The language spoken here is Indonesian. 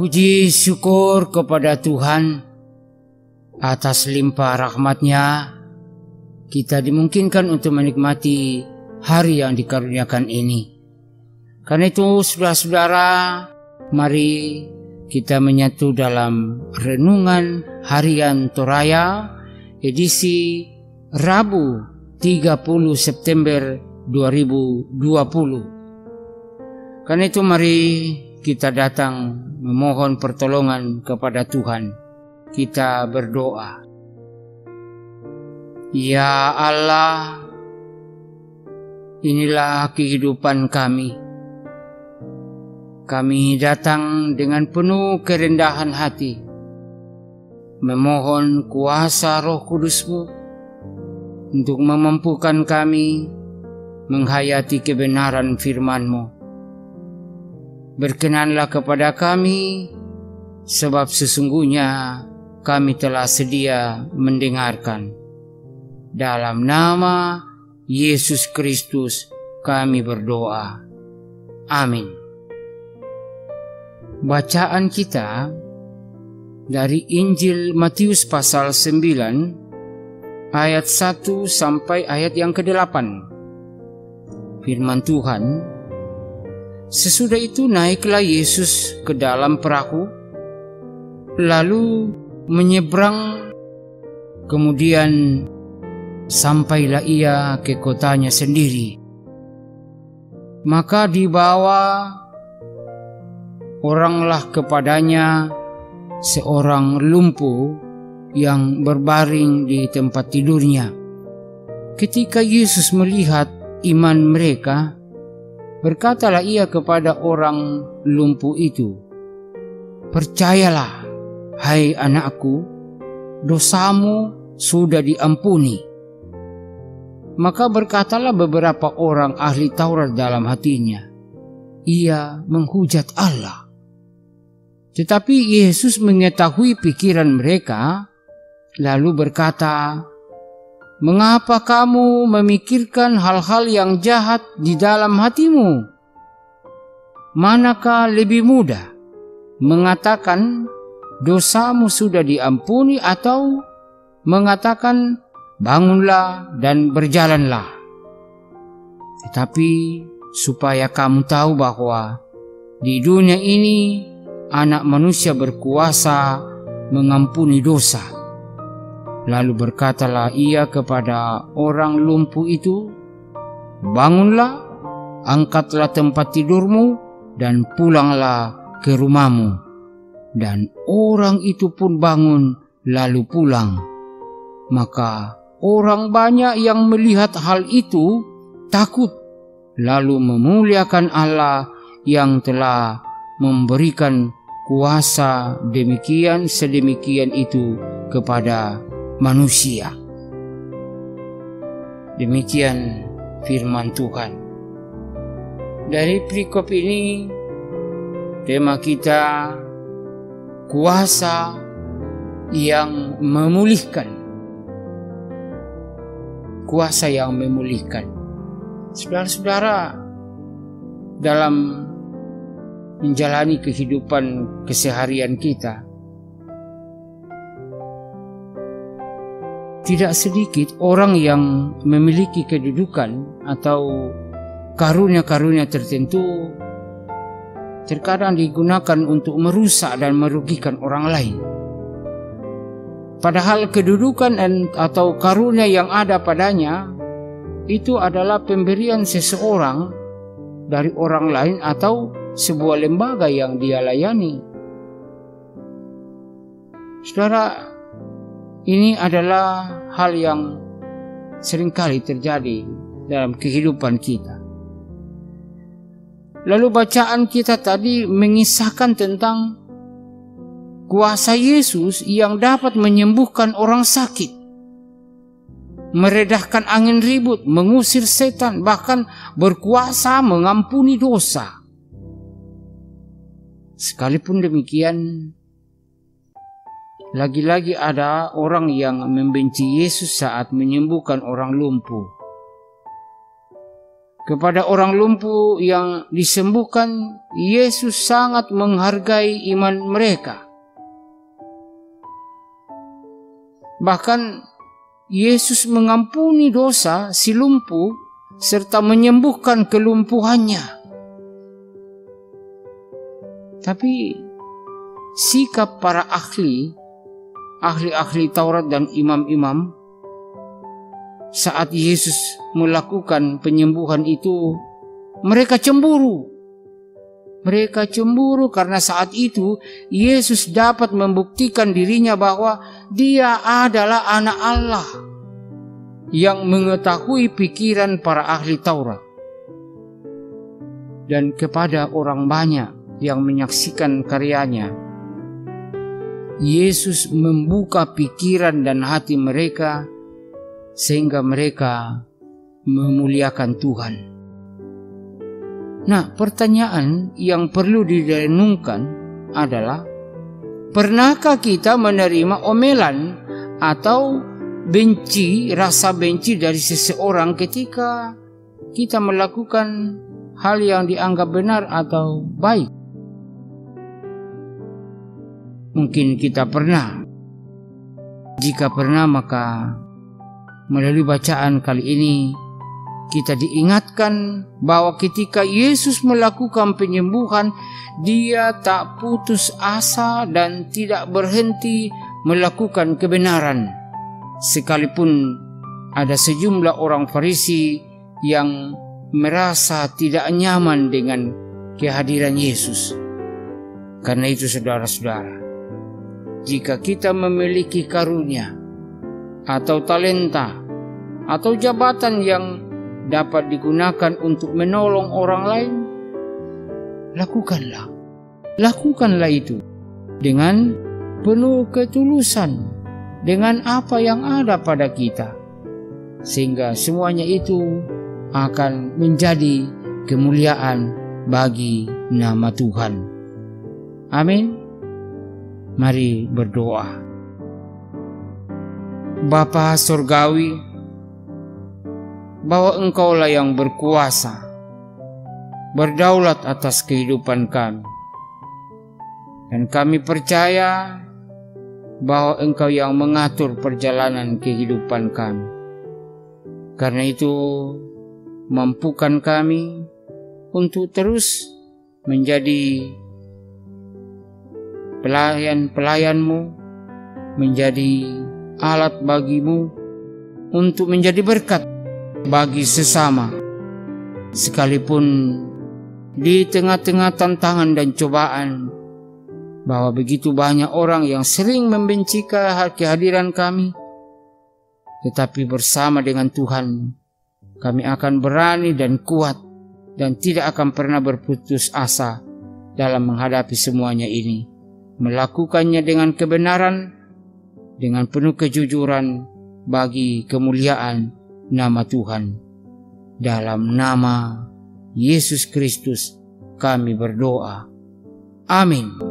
Puji syukur kepada Tuhan atas limpah rahmat-Nya kita dimungkinkan untuk menikmati hari yang dikaruniakan ini. Karena itu saudara-saudara, mari kita menyatu dalam renungan harian Toraya edisi Rabu 30 September 2020. Karena itu mari kita datang memohon pertolongan kepada Tuhan. Kita berdoa. Ya Allah, inilah kehidupan kami. Kami datang dengan penuh kerendahan hati, memohon kuasa Roh Kudus-Mu untuk memampukan kami menghayati kebenaran firman-Mu. Berkenanlah kepada kami, sebab sesungguhnya kami telah sedia mendengarkan. Dalam nama Yesus Kristus kami berdoa. Amin. Bacaan kita dari Injil Matius pasal 9 ayat 1 sampai ayat yang ke-8. Firman Tuhan, sesudah itu naiklah Yesus ke dalam perahu, lalu menyeberang, kemudian sampailah ia ke kotanya sendiri. Maka dibawa oranglah kepadanya seorang lumpuh yang berbaring di tempat tidurnya. Ketika Yesus melihat iman mereka, berkatalah ia kepada orang lumpuh itu, "Percayalah, hai anakku, dosamu sudah diampuni." Maka berkatalah beberapa orang ahli Taurat dalam hatinya, "Ia menghujat Allah." Tetapi Yesus mengetahui pikiran mereka, lalu berkata, "Mengapa kamu memikirkan hal-hal yang jahat di dalam hatimu? Manakah lebih mudah mengatakan dosamu sudah diampuni, atau mengatakan bangunlah dan berjalanlah? Tetapi supaya kamu tahu bahwa di dunia ini Anak Manusia berkuasa mengampuni dosa." Lalu berkatalah ia kepada orang lumpuh itu, "Bangunlah, angkatlah tempat tidurmu, dan pulanglah ke rumahmu." Dan orang itu pun bangun lalu pulang. Maka orang banyak yang melihat hal itu takut, lalu memuliakan Allah yang telah memberikan kuasa demikian sedemikian itu kepada manusia. Demikian firman Tuhan. Dari perikop ini, tema kita kuasa yang memulihkan. Kuasa yang memulihkan. Saudara-saudara, dalam menjalani kehidupan keseharian kita, tidak sedikit orang yang memiliki kedudukan atau karunia-karunia tertentu terkadang digunakan untuk merusak dan merugikan orang lain. Padahal kedudukan atau karunia yang ada padanya itu adalah pemberian seseorang dari orang lain atau sebuah lembaga yang dia layani. Saudara, ini adalah hal yang seringkali terjadi dalam kehidupan kita. Lalu bacaan kita tadi mengisahkan tentang kuasa Yesus yang dapat menyembuhkan orang sakit, meredahkan angin ribut, mengusir setan, bahkan berkuasa mengampuni dosa. Sekalipun demikian, lagi-lagi ada orang yang membenci Yesus saat menyembuhkan orang lumpuh. Kepada orang lumpuh yang disembuhkan, Yesus sangat menghargai iman mereka. Bahkan Yesus mengampuni dosa si lumpuh serta menyembuhkan kelumpuhannya. Tapi sikap para ahli Taurat dan imam-imam saat Yesus melakukan penyembuhan itu, mereka cemburu. Mereka cemburu karena saat itu Yesus dapat membuktikan dirinya bahwa Dia adalah anak Allah yang mengetahui pikiran para ahli Taurat. Dan kepada orang banyak yang menyaksikan karyanya, Yesus membuka pikiran dan hati mereka sehingga mereka memuliakan Tuhan. Nah, pertanyaan yang perlu direnungkan adalah, pernahkah kita menerima omelan atau rasa benci dari seseorang ketika kita melakukan hal yang dianggap benar atau baik? Mungkin kita pernah. Jika pernah, maka melalui bacaan kali ini kita diingatkan bahwa ketika Yesus melakukan penyembuhan, Dia tak putus asa dan tidak berhenti melakukan kebenaran. Sekalipun ada sejumlah orang Farisi yang merasa tidak nyaman dengan kehadiran Yesus. Karena itu saudara-saudara, jika kita memiliki karunia atau talenta atau jabatan yang dapat digunakan untuk menolong orang lain, lakukanlah itu dengan penuh ketulusan, dengan apa yang ada pada kita, sehingga semuanya itu akan menjadi kemuliaan bagi nama Tuhan. Amin. Mari berdoa. Bapa Surgawi, bahwa Engkaulah yang berkuasa, berdaulat atas kehidupan kami. Dan kami percaya bahwa Engkau yang mengatur perjalanan kehidupan kami. Karena itu, mampukan kami untuk terus menjadi pelayan-pelayan-Mu, menjadi alat bagi-Mu untuk menjadi berkat bagi sesama, sekalipun di tengah-tengah tantangan dan cobaan, bahwa begitu banyak orang yang sering membenci kehadiran kami, tetapi bersama dengan Tuhan kami akan berani dan kuat dan tidak akan pernah berputus asa dalam menghadapi semuanya ini, melakukannya dengan kebenaran, dengan penuh kejujuran bagi kemuliaan nama Tuhan. Dalam nama Yesus Kristus kami berdoa. Amin.